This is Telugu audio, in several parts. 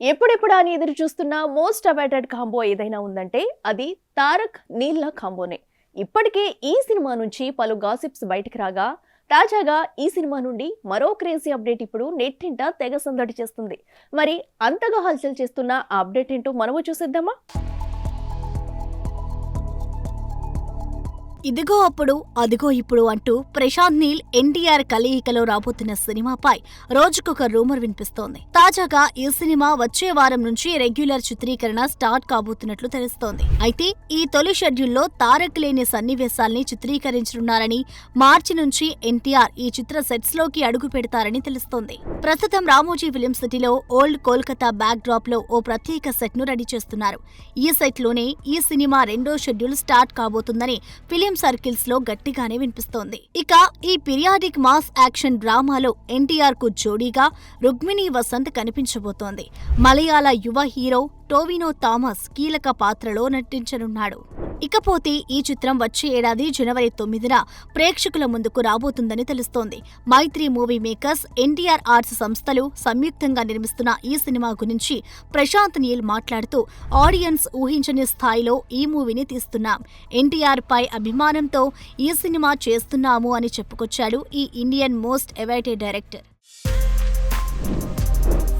ఎప్పుడెప్పుడు అని ఎదురు చూస్తున్న మోస్ట్ అవైటెడ్ కాంబో ఏదైనా ఉందంటే అది తారక్ నీళ్ళ కాంబోనే. ఇప్పటికే ఈ సినిమా నుంచి పలు గాసిప్స్ బయటకు రాగా తాజాగా ఈ సినిమా నుండి మరో క్రేజీ అప్డేట్ ఇప్పుడు నెట్టింట తెగ సందడి చేస్తుంది. మరి అంతగా హల్చల్ చేస్తున్న ఆ అప్డేట్ ఏంటో మనము చూసేద్దామా? ఇదిగో అప్పుడు అదిగో ఇప్పుడు అంటూ ప్రశాంత్ నీల్ ఎన్టీఆర్ కలయికలో రాబోతున్న సినిమాపై రోజుకొక రూమర్ వినిపిస్తోంది. తాజాగా ఈ సినిమా వచ్చే వారం నుంచి రెగ్యులర్ చిత్రీకరణ స్టార్ట్ కాబోతున్నట్లు తెలుస్తోంది. అయితే ఈ తొలి షెడ్యూల్లో తారక్ లేని సన్నివేశాల్ని చిత్రీకరించనున్నారని, మార్చి నుంచి ఎన్టీఆర్ ఈ చిత్ర సెట్స్ లోకి అడుగు పెడతారని తెలుస్తోంది. ప్రస్తుతం రామోజీ ఫిలిం సిటీలో ఓల్డ్ కోల్కతా బ్యాక్ డ్రాప్ లో ఓ ప్రత్యేక సెట్ ను రెడీ చేస్తున్నారు. ఈ సెట్ లోనే ఈ సినిమా రెండో షెడ్యూల్ స్టార్ట్ కాబోతుందని ఫిలిం సర్కిల్స్ లో గట్టిగానే వినిపిస్తోంది. ఇక ఈ పీరియాడిక్ మాస్ యాక్షన్ డ్రామాలో ఎన్టీఆర్ కు జోడీగా రుక్మిణి వసంత్ కనిపించబోతోంది. మలయాళ యువ హీరో టోవినో థామస్ కీలక పాత్రలో నటించనున్నాడు. ఇకపోతే ఈ చిత్రం వచ్చే ఏడాది జనవరి 9న ప్రేక్షకుల ముందుకు రాబోతుందని తెలుస్తోంది. మైత్రి మూవీ మేకర్స్, ఎన్టీఆర్ ఆర్ట్స్ సంస్థలు సంయుక్తంగా నిర్మిస్తున్న ఈ సినిమా గురించి ప్రశాంత్ నీల్ మాట్లాడుతూ, ఆడియన్స్ ఊహించని స్థాయిలో ఈ మూవీని తీస్తున్నాం. ఎన్టీఆర్ పై అభిమానంతో ఈ సినిమా చేస్తున్నాము అని చెప్పుకొచ్చాడు ఈ Indian most awaited director.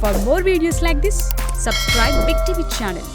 For more videos like this, subscribe Big TV channel.